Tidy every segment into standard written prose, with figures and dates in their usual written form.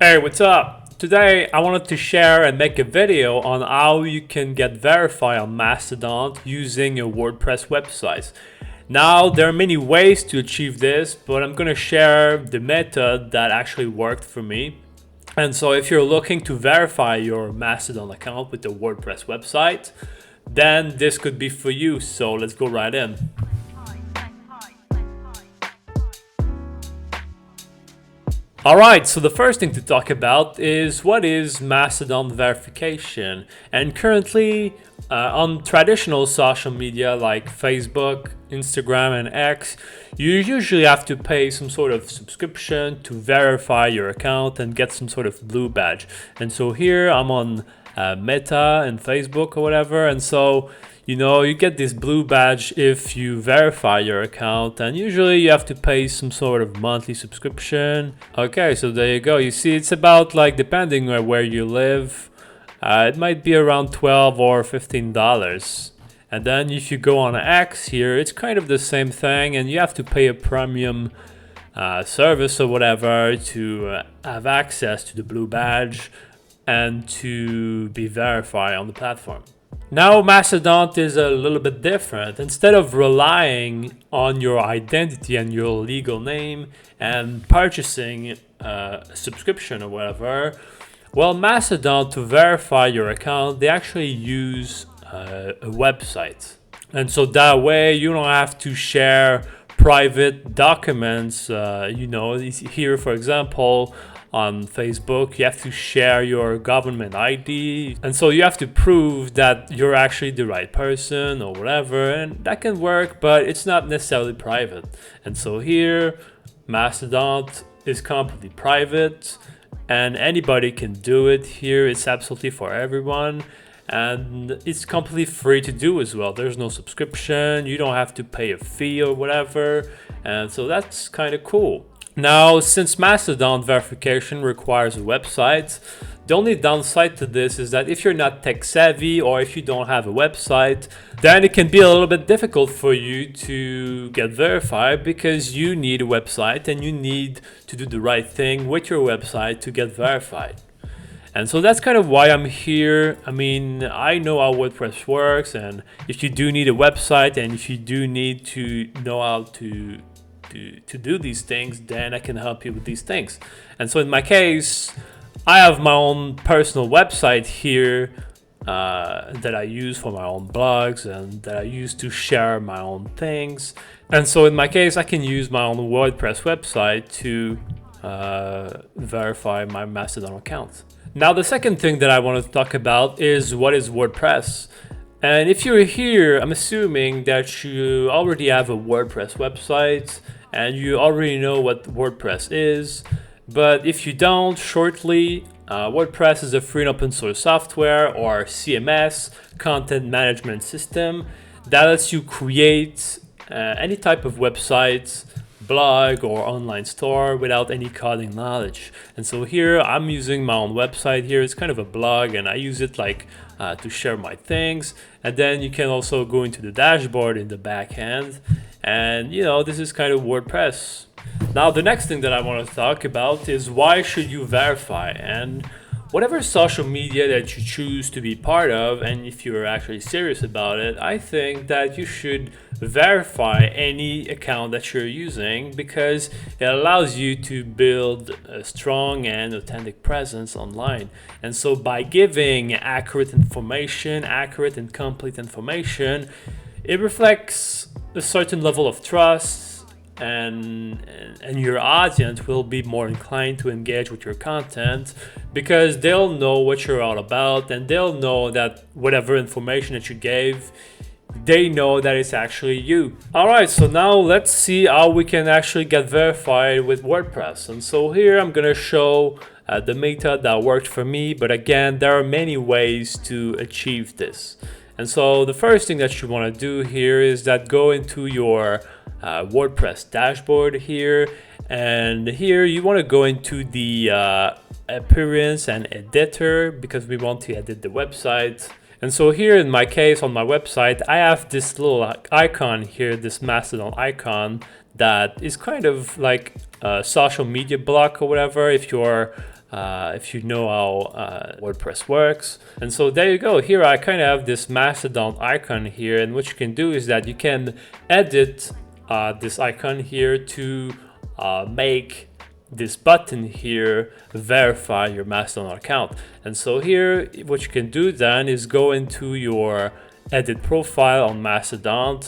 Hey, what's up? Today I wanted to share and make a video on how you can get verified on Mastodon using your WordPress website. Now, there are many ways to achieve this, but I'm going to share the method that actually worked for me. And so if you're looking to verify your Mastodon account with the WordPress website, then this could be for you. So let's go right in. Alright, so the first thing to talk about is what is Mastodon verification. And currently, on traditional social media like Facebook, Instagram, and X, you usually have to pay some sort of subscription to verify your account and get some sort of blue badge. And so here I'm on Meta and Facebook or whatever, and so you get this blue badge if you verify your account, and usually you have to pay some sort of monthly subscription. Okay, so there you go. You see, it's about, like, depending on where you live, it might be around $12 or $15. And then if you go on X here, it's kind of the same thing, and you have to pay a premium service or whatever to have access to the blue badge and to be verified on the platform. Now, Mastodon is a little bit different. Instead of relying on your identity and your legal name and purchasing a subscription or whatever, well, Mastodon, to verify your account, they actually use a website. And so that way you don't have to share private documents. Here, for example, on Facebook, you have to share your government ID, and so you have to prove that you're actually the right person or whatever, and that can work, but it's not necessarily private. And so here, Mastodon is completely private, and anybody can do it. Here it's absolutely for everyone, and it's completely free to do as well. There's no subscription, you don't have to pay a fee or whatever, and so that's kind of cool. Now, since Mastodon verification requires a website, the only downside to this is that if you're not tech savvy or if you don't have a website, then it can be a little bit difficult for you to get verified, because you need a website and you need to do the right thing with your website to get verified. And so that's kind of why I'm here. I mean, I know how WordPress works, and if you do need a website and if you do need to know how to do these things, then I can help you with these things. And so in my case, I have my own personal website here that I use for my own blogs and that I use to share my own things. And so in my case, I can use my own WordPress website to verify my Mastodon account. Now, the second thing that I want to talk about is what is WordPress. And if you're here, I'm assuming that you already have a WordPress website and you already know what WordPress is. But if you don't, shortly, WordPress is a free and open source software, or CMS, content management system, that lets you create any type of website, blog, or online store without any coding knowledge. And so here I'm using my own website here. It's kind of a blog, and I use it like to share my things. And then you can also go into the dashboard in the back end, and this is kind of WordPress. Now, the next thing that I want to talk about is why should you verify. And whatever social media that you choose to be part of, and if you're actually serious about it, I think that you should verify any account that you're using, because it allows you to build a strong and authentic presence online. And so by giving accurate and complete information, it reflects a certain level of trust, and your audience will be more inclined to engage with your content, because they'll know what you're all about, and they'll know that whatever information that you gave, they know that it's actually you. Alright, so now let's see how we can actually get verified with WordPress. And so here I'm gonna show the method that worked for me, but again, there are many ways to achieve this. And so the first thing that you want to do here is that go into your WordPress dashboard here, and here you want to go into the appearance and editor, because we want to edit the website. And so here in my case, on my website, I have this little icon here, this Mastodon icon, that is kind of like a social media block or whatever. If you're if you know how WordPress works. And so there you go. Here I kind of have this Mastodon icon here, and what you can do is that you can edit this icon here to make this button here verify your Mastodon account. And so here what you can do then is go into your edit profile on Mastodon,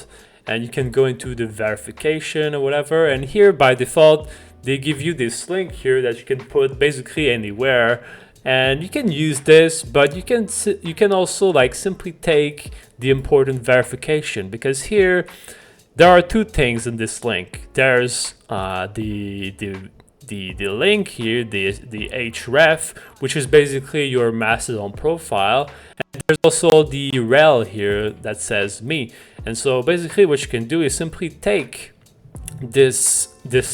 and you can go into the verification or whatever, and here by default they give you this link here that you can put basically anywhere, and you can use this, but you can also like simply take the important verification, because here there are two things in this link. There's the link here, the href, which is basically your Mastodon profile, and there's also the rel here that says me. And so basically what you can do is simply take this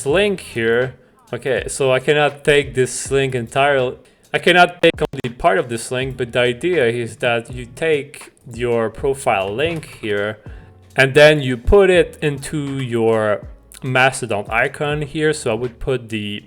link here. Okay, so I cannot take this link entirely. I cannot take only part of this link, but the idea is that you take your profile link here and then you put it into your Mastodon icon here. So I would put the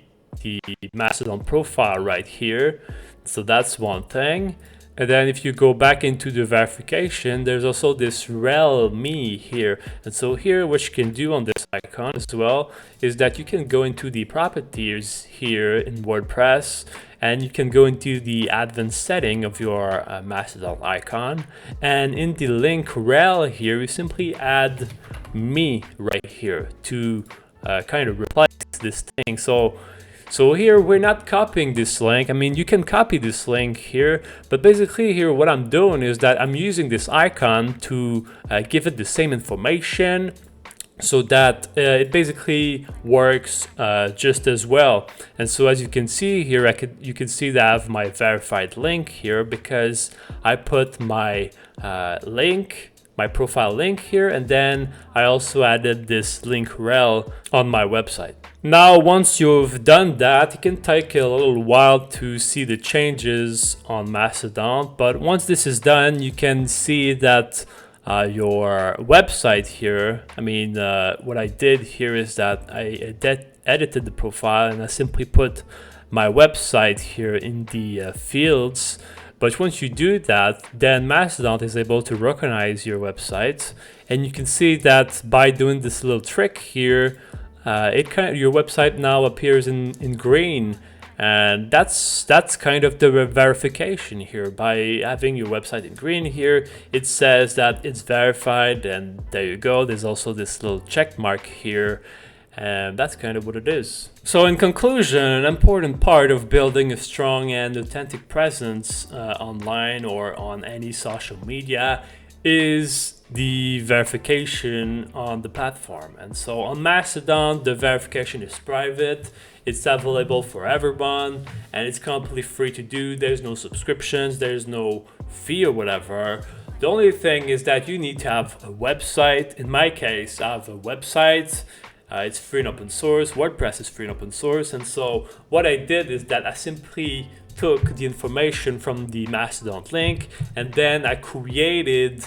Mastodon profile right here. So that's one thing. And then if you go back into the verification, there's also this rel me here. And so here what you can do on this icon as well is that you can go into the properties here in WordPress, and you can go into the advanced setting of your Mastodon icon, and in the link rel here you simply add me right here to kind of replace this thing. So here we're not copying this link. I mean, you can copy this link here, but basically here what I'm doing is that I'm using this icon to give it the same information, so that it basically works just as well. And so as you can see here, you can see that I have my verified link here because I put my my profile link here, and then I also added this link rel on my website. Now, once you've done that, it can take a little while to see the changes on Mastodon, but once this is done, you can see that your website here, I mean, what I did here is that I edited the profile and I simply put my website here in the fields. But once you do that, then Mastodon is able to recognize your website, and you can see that by doing this little trick here, your website now appears in green, and that's kind of the verification here. By having your website in green here, it says that it's verified, and there you go. There's also this little check mark here, and that's kind of what it is. So in conclusion, an important part of building a strong and authentic presence online or on any social media is the verification on the platform. And so on Mastodon, the verification is private, it's available for everyone, and it's completely free to do. There's no subscriptions, there's no fee or whatever. The only thing is that you need to have a website. In my case, I have a website. It's free and open source. WordPress is free and open source. And so what I did is that I simply took the information from the Mastodon link, and then I created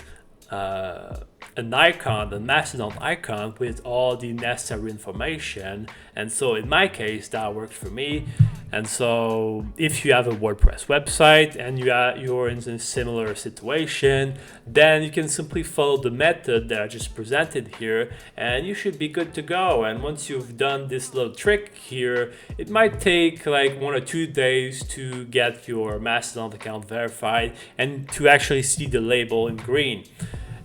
an icon, a Mastodon icon with all the necessary information. And so in my case, that worked for me. And so if you have a WordPress website and you're in a similar situation, then you can simply follow the method that I just presented here, and you should be good to go. And once you've done this little trick here, it might take like 1 or 2 days to get your Mastodon account verified and to actually see the label in green.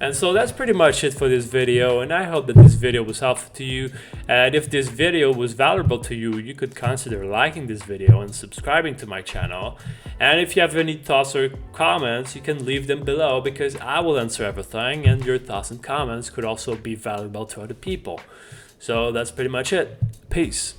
And so that's pretty much it for this video, and I hope that this video was helpful to you. And if this video was valuable to you, you could consider liking this video and subscribing to my channel. And if you have any thoughts or comments, you can leave them below, because I will answer everything, and your thoughts and comments could also be valuable to other people. So that's pretty much it. Peace.